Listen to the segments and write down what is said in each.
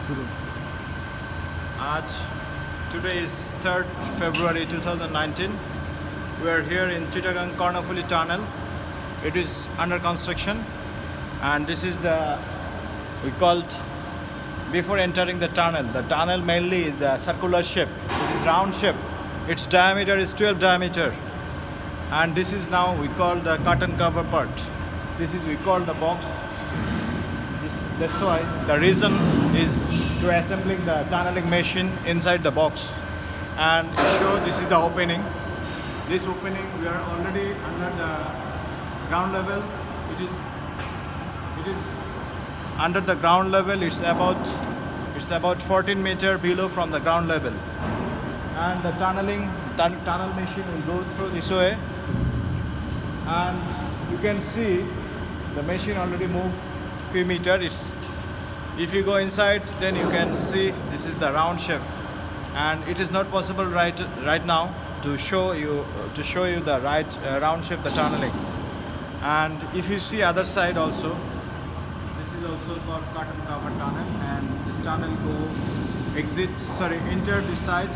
শুরু। Aj, today is 3rd February 2019. We are here in Chittagong Karnafuli Tunnel. It is under construction, and this is we called before entering the tunnel mainly is a circular shape. It is round shape. Its diameter is 12 diameter, and this is now we call the curtain cover part. This is we call the box. That's why the reason is to assembling the tunneling machine inside the box. And show this is the opening. This opening we are already under the ground level. It is under the ground level. It's about 14 meter below from the ground level. And the tunnel machine will go through this way. And you can see the machine already moved few meters. If you go inside, then you can see this is the round shape, and it is not possible right now to show you the round shape, the tunneling. And if you see other side also, this is also called curtain cover tunnel, and this tunnel enter this side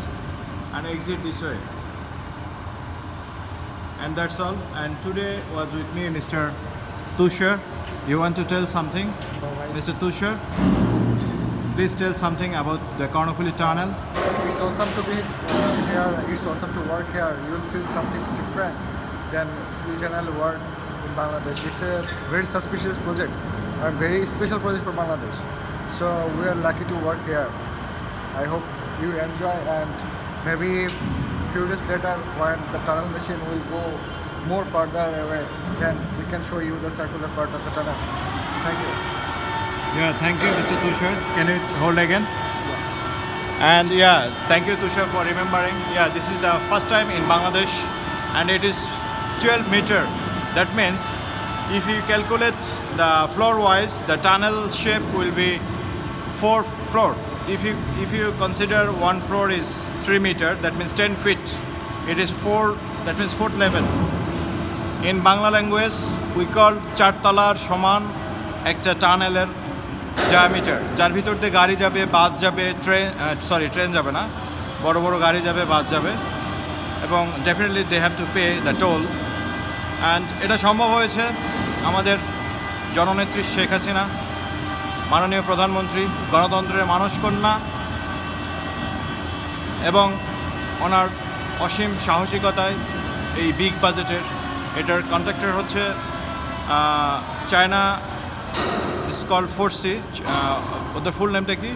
and exit this way. And that's all. And today was with me Mr. Tushar. You want to tell something, Mr. Tushar? Please tell something about the Karnafuli Tunnel. It's awesome to be here. It's awesome to work here. You will feel something different than regional work in Bangladesh. It's a very suspicious project and very special project for Bangladesh. So we are lucky to work here. I hope you enjoy, and maybe few days later when the tunnel machine will go more further away, then we can show you the circular part of the tunnel. Thank you. Yeah, thank you, Mr. Tushar. Can you hold again? And thank you, Tushar, for remembering. Yeah, this is the first time in Bangladesh, and it is 12 meter. That means if you calculate the floor-wise, the tunnel shape will be 4 floor. If you consider one floor is 3 meter, that means 10 feet. It is 4. That means 4th level. In Bangla language, we call চারতলার সমান একটা টানেলের diameter, যার ভিতর দিয়ে গাড়ি যাবে, bus যাবে, train যাবে না, বড় বড় গাড়ি যাবে, বাস যাবে, এবং definitely they have to pay the toll. And এটা সম্ভব হয়েছে আমাদের জননেত্রী শেখ হাসিনা, মাননীয় প্রধানমন্ত্রী, গণতন্ত্রের মানসকন্যা, এবং ওনার অসীম সাহসিকতায় এই বিগ বাজেটের এটার কন্ট্রাক্টর হচ্ছে চায়না, ইটস কল্ড 4C। ওদের ফুল নেমটা কি?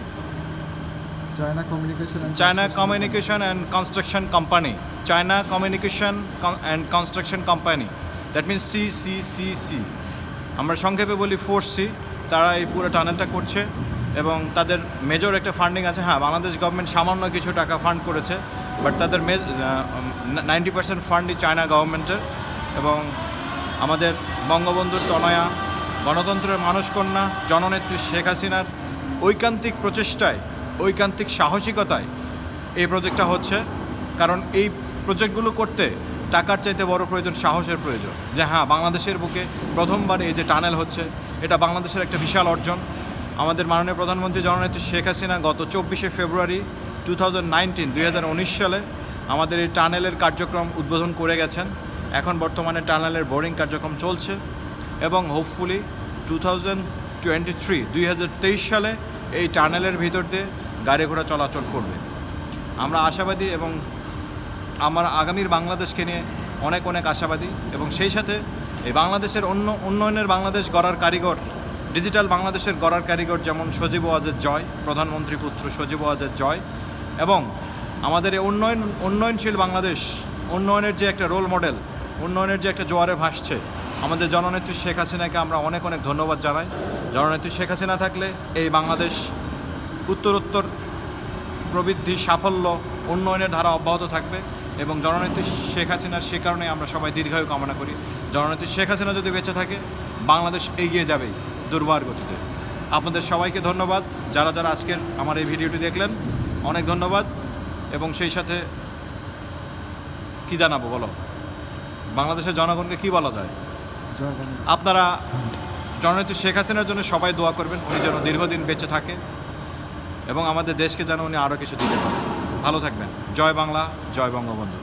China Communication and construction company. China communication and construction company, that means CCCC। আমরা সংক্ষেপে বলি 4C। তারা এই পুরো টানেলটা করছে, এবং তাদের মেজর একটা ফান্ডিং আছে। হ্যাঁ, বাংলাদেশ গভর্নমেন্ট সামান্য কিছু টাকা ফান্ড করেছে, বাট তাদের 90% ফান্ডই চায়না গভর্নমেন্টের। এবং আমাদের বঙ্গবন্ধুর তনয়া, গণতন্ত্রের মানসকন্যা জননেত্রী শেখ হাসিনার ঐকান্তিক প্রচেষ্টায়, ঐকান্তিক সাহসিকতায় এই প্রজেক্টটা হচ্ছে। কারণ এই প্রজেক্টগুলো করতে টাকার চাইতে বড় প্রয়োজন সাহসের প্রয়োজন। যে হ্যাঁ, বাংলাদেশের বুকে প্রথমবার এই যে টানেল হচ্ছে, এটা বাংলাদেশের একটা বিশাল অর্জন। আমাদের মাননীয় প্রধানমন্ত্রী জননেত্রী শেখ হাসিনা গত 24শে ফেব্রুয়ারি 2019 সালে আমাদের এই টানেলের কার্যক্রম উদ্বোধন করে গেছেন। এখন বর্তমানে টানেলের বোরিং কার্যক্রম চলছে, এবং হোপফুলি 2023 সালে এই টানেলের ভিতর দিয়ে গাড়ি ঘোড়া চলাচল করবে। আমরা আশাবাদী, এবং আমার আগামীর বাংলাদেশকে নিয়ে অনেক আশাবাদী। এবং সেই সাথে এই বাংলাদেশের উন্নয়নের বাংলাদেশ গড়ার কারিগর, ডিজিটাল বাংলাদেশের গড়ার কারিগর যেমন সজীব ওয়াজেদ জয়, প্রধানমন্ত্রী পুত্র সজীব ওয়াজেদ জয়, এবং আমাদের এই উন্নয়নশীল বাংলাদেশ, উন্নয়নের যে একটা রোল মডেল, উন্নয়নের যে একটা জোয়ারে ভাসছে, আমাদের জননেত্রী শেখ হাসিনাকে আমরা অনেক ধন্যবাদ জানাই। জননেত্রী শেখ হাসিনা থাকলে এই বাংলাদেশ উত্তরোত্তর প্রবৃদ্ধি, সাফল্য, উন্নয়নের ধারা অব্যাহত থাকবে। এবং জননেত্রী শেখ হাসিনার সে কারণে আমরা সবাই দীর্ঘায়ু কামনা করি। জননেত্রী শেখ হাসিনা যদি বেঁচে থাকে, বাংলাদেশ এগিয়ে যাবেই দুর্বার গতিতে। আপনাদের সবাইকে ধন্যবাদ, যারা আজকের আমার এই ভিডিওটি দেখলেন, অনেক ধন্যবাদ। এবং সেই সাথে কি জানাবো বলো, বাংলাদেশের জনগণকে কি বলা যায়? আপনারা জননেত্রী শেখ হাসিনার জন্য সবাই দোয়া করবেন, উনি যেন দীর্ঘদিন বেঁচে থাকে। এবং আমাদের দেশকে যেন উনি আরও কিছু দিতে পারেন। ভালো থাকবেন। জয় বাংলা, জয় বঙ্গবন্ধু।